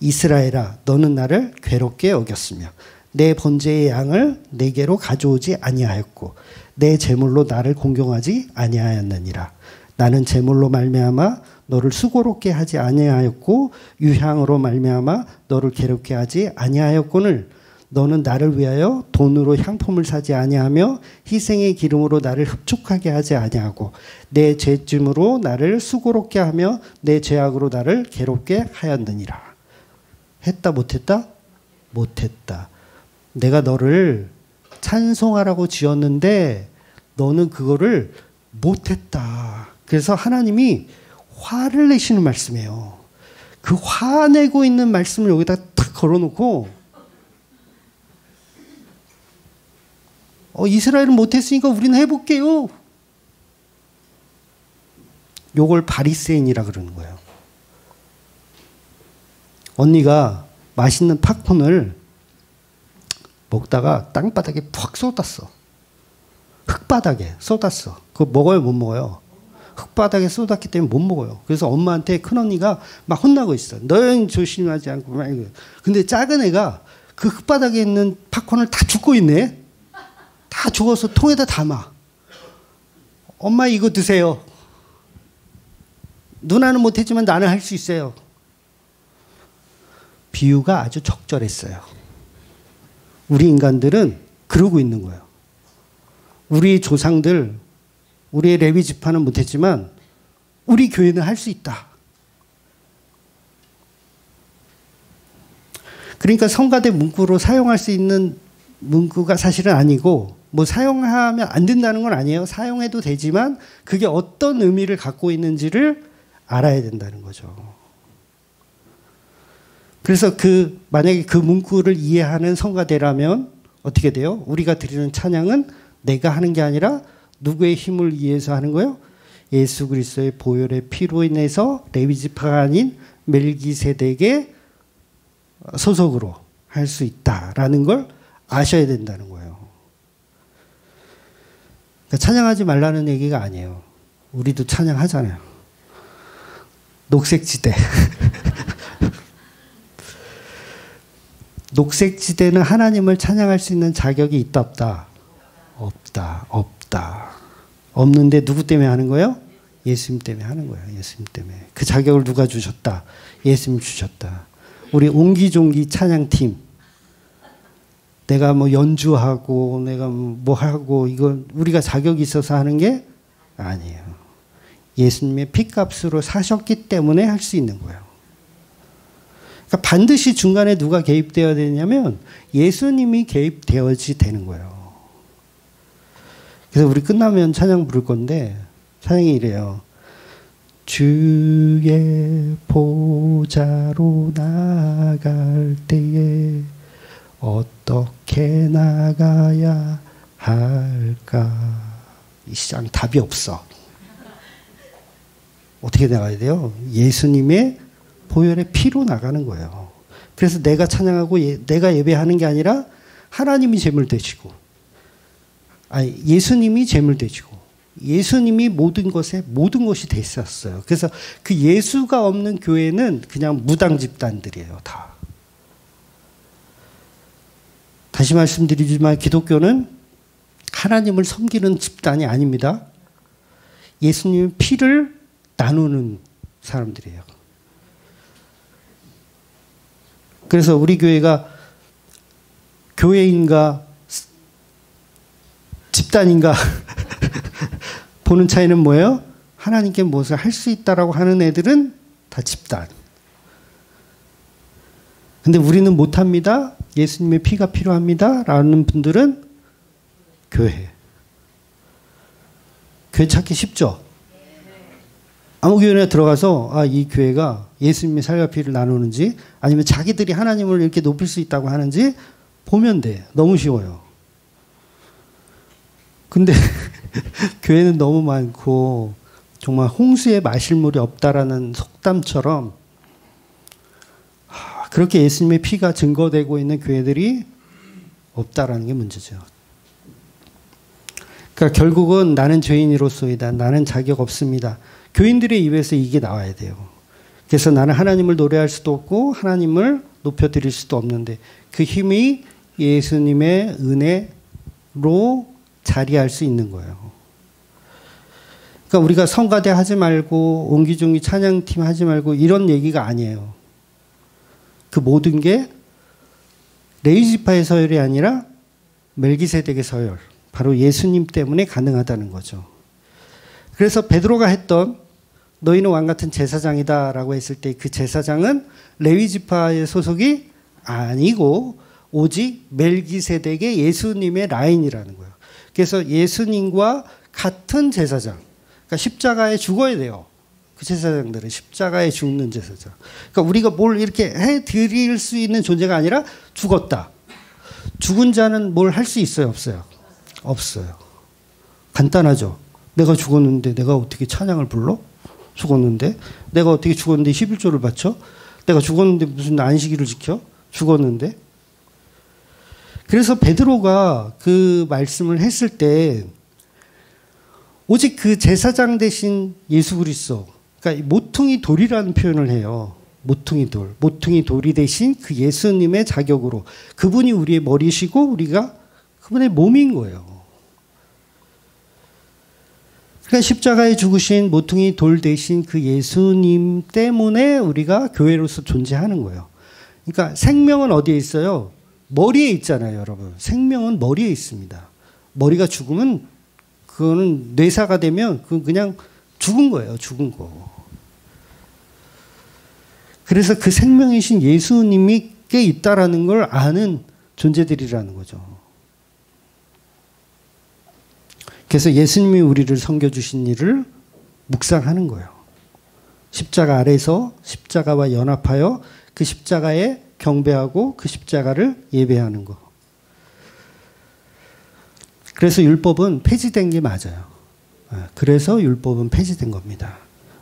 이스라엘아 너는 나를 괴롭게 여겼으며 내 번제의 양을 내게로 가져오지 아니하였고 내 제물로 나를 공경하지 아니하였느니라. 나는 제물로 말미암아 너를 수고롭게 하지 아니하였고 유향으로 말미암아 너를 괴롭게 하지 아니하였거늘 너는 나를 위하여 돈으로 향품을 사지 아니하며 희생의 기름으로 나를 흡족하게 하지 아니하고 내 죄짐으로 나를 수고롭게 하며 내 죄악으로 나를 괴롭게 하였느니라. 했다 못했다? 못했다. 내가 너를 찬송하라고 지었는데 너는 그거를 못했다. 그래서 하나님이 화를 내시는 말씀이에요. 그 화내고 있는 말씀을 여기다 탁 걸어놓고 이스라엘은 못했으니까 우리는 해볼게요. 요걸 바리새인이라 그러는 거예요. 언니가 맛있는 팝콘을 먹다가 땅바닥에 푹 쏟았어. 흙바닥에 쏟았어. 그거 먹어요, 못 먹어요? 흙바닥에 쏟았기 때문에 못 먹어요. 그래서 엄마한테 큰언니가 막 혼나고 있어. 너는 조심하지 않고 막 이거. 근데 작은 애가 그 흙바닥에 있는 팝콘을 다 줍고 있네. 다 죽어서 통에다 담아. 엄마 이거 드세요. 누나는 못했지만 나는 할 수 있어요. 비유가 아주 적절했어요. 우리 인간들은 그러고 있는 거예요. 우리 조상들, 우리의 레위 지파는 못했지만 우리 교회는 할 수 있다. 그러니까 성가대 문구로 사용할 수 있는 문구가 사실은 아니고 뭐 사용하면 안 된다는 건 아니에요. 사용해도 되지만 그게 어떤 의미를 갖고 있는지를 알아야 된다는 거죠. 그래서 만약에 그 문구를 이해하는 성가대라면 어떻게 돼요? 우리가 드리는 찬양은 내가 하는 게 아니라 누구의 힘을 위해서 하는 거예요? 예수 그리스도의 보혈의 피로 인해서 레위 지파가 아닌 멜기세덱의 소속으로 할 수 있다라는 걸 아셔야 된다는 거예요. 그러니까 찬양하지 말라는 얘기가 아니에요. 우리도 찬양하잖아요. 녹색지대. 녹색지대는 하나님을 찬양할 수 있는 자격이 있다 없다? 없다. 없다. 없는데 누구 때문에 하는 거예요? 예수님 때문에 하는 거예요. 예수님 때문에. 그 자격을 누가 주셨다? 예수님 주셨다. 우리 옹기종기 찬양팀. 내가 뭐 연주하고 내가 뭐 하고 이건 우리가 자격이 있어서 하는 게 아니에요. 예수님의 피값으로 사셨기 때문에 할 수 있는 거예요. 그러니까 반드시 중간에 누가 개입되어야 되냐면 예수님이 개입되어야지 되는 거예요. 그래서 우리 끝나면 찬양 부를 건데 찬양이 이래요. 주의 보좌로 나갈 때에 어떻게 나가야 할까? 이 시장 답이 없어. 어떻게 나가야 돼요? 예수님의 보혈의 피로 나가는 거예요. 그래서 내가 찬양하고 내가 예배하는 게 아니라 하나님이 제물 되시고, 예수님이 제물 되시고, 예수님이 모든 것이 됐었어요. 그래서 그 예수가 없는 교회는 그냥 무당 집단들이에요, 다. 다시 말씀드리지만 기독교는 하나님을 섬기는 집단이 아닙니다. 예수님의 피를 나누는 사람들이에요. 그래서 우리 교회가 교회인가 집단인가 보는 차이는 뭐예요? 하나님께 무엇을 할 수 있다라고 하는 애들은 다 집단. 근데 우리는 못합니다. 예수님의 피가 필요합니다. 라는 분들은 교회. 교회 찾기 쉽죠? 아무 교회나 들어가서 이 교회가 예수님의 살과 피를 나누는지 아니면 자기들이 하나님을 이렇게 높일 수 있다고 하는지 보면 돼. 너무 쉬워요. 근데 교회는 너무 많고 정말 홍수에 마실 물이 없다라는 속담처럼 그렇게 예수님의 피가 증거되고 있는 교회들이 없다라는 게 문제죠. 그러니까 결국은 나는 죄인으로서이다. 나는 자격 없습니다. 교인들의 입에서 이게 나와야 돼요. 그래서 나는 하나님을 노래할 수도 없고 하나님을 높여드릴 수도 없는데 그 힘이 예수님의 은혜로 자리할 수 있는 거예요. 그러니까 우리가 성가대 하지 말고 옹기종기 찬양팀 하지 말고 이런 얘기가 아니에요. 그 모든 게 레위지파의 서열이 아니라 멜기세덱의 서열, 바로 예수님 때문에 가능하다는 거죠. 그래서 베드로가 했던 너희는 왕같은 제사장이다라고 했을 때 그 제사장은 레위지파의 소속이 아니고 오직 멜기세덱의 예수님의 라인이라는 거예요. 그래서 예수님과 같은 제사장, 그러니까 십자가에 죽어야 돼요. 그 제사장들은 십자가에 죽는 제사장. 그러니까 우리가 뭘 이렇게 해드릴 수 있는 존재가 아니라 죽었다. 죽은 자는 뭘 할 수 있어요? 없어요? 없어요. 간단하죠. 내가 죽었는데 내가 어떻게 찬양을 불러? 죽었는데. 내가 어떻게 죽었는데 11조를 바쳐? 내가 죽었는데 무슨 안식일을 지켜? 죽었는데. 그래서 베드로가 그 말씀을 했을 때 오직 그 제사장 대신 예수 그리스도, 그러니까 모퉁이 돌이라는 표현을 해요. 모퉁이 돌. 모퉁이 돌이 대신 그 예수님의 자격으로 그분이 우리의 머리시고 우리가 그분의 몸인 거예요. 그러니까 십자가에 죽으신 모퉁이 돌 대신 그 예수님 때문에 우리가 교회로서 존재하는 거예요. 그러니까 생명은 어디에 있어요? 머리에 있잖아요, 여러분. 생명은 머리에 있습니다. 머리가 죽으면 그거는 뇌사가 되면 그건 그냥 죽은 거예요, 죽은 거. 그래서 그 생명이신 예수님이 꽤 있다라는 걸 아는 존재들이라는 거죠. 그래서 예수님이 우리를 섬겨주신 일을 묵상하는 거예요. 십자가 아래서 십자가와 연합하여 그 십자가에 경배하고 그 십자가를 예배하는 거. 그래서 율법은 폐지된 게 맞아요. 그래서 율법은 폐지된 겁니다.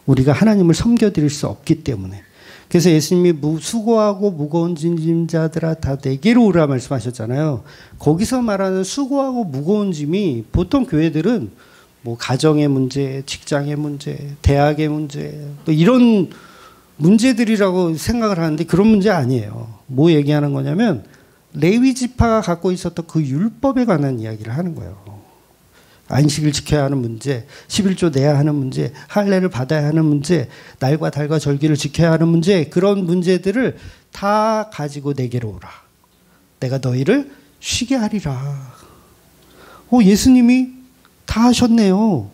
우리가 하나님을 섬겨드릴 수 없기 때문에. 그래서 예수님이 수고하고 무거운 짐진 자들아 다 내게로 오라 말씀하셨잖아요. 거기서 말하는 수고하고 무거운 짐이 보통 교회들은 뭐 가정의 문제, 직장의 문제, 대학의 문제 또 이런 문제들이라고 생각을 하는데 그런 문제 아니에요. 뭐 얘기하는 거냐면 레위 지파가 갖고 있었던 그 율법에 관한 이야기를 하는 거예요. 안식을 지켜야 하는 문제, 11조 내야 하는 문제, 할례를 받아야 하는 문제, 날과 달과 절기를 지켜야 하는 문제, 그런 문제들을 다 가지고 내게로 오라. 내가 너희를 쉬게 하리라. 예수님이 다 하셨네요.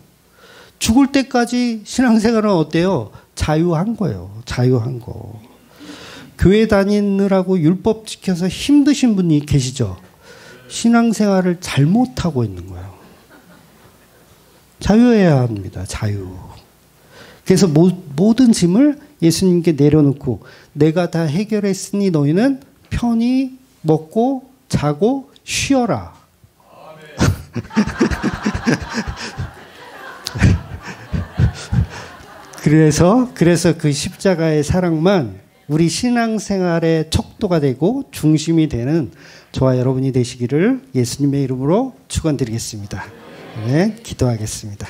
죽을 때까지 신앙생활은 어때요? 자유한 거예요. 자유한 거. 교회 다니느라고 율법 지켜서 힘드신 분이 계시죠? 신앙생활을 잘못하고 있는 거예요. 자유해야 합니다. 자유. 그래서 모든 짐을 예수님께 내려놓고 내가 다 해결했으니 너희는 편히 먹고 자고 쉬어라. 그래서 그 십자가의 사랑만 우리 신앙생활의 척도가 되고 중심이 되는 저와 여러분이 되시기를 예수님의 이름으로 축원드리겠습니다. 네, 기도하겠습니다.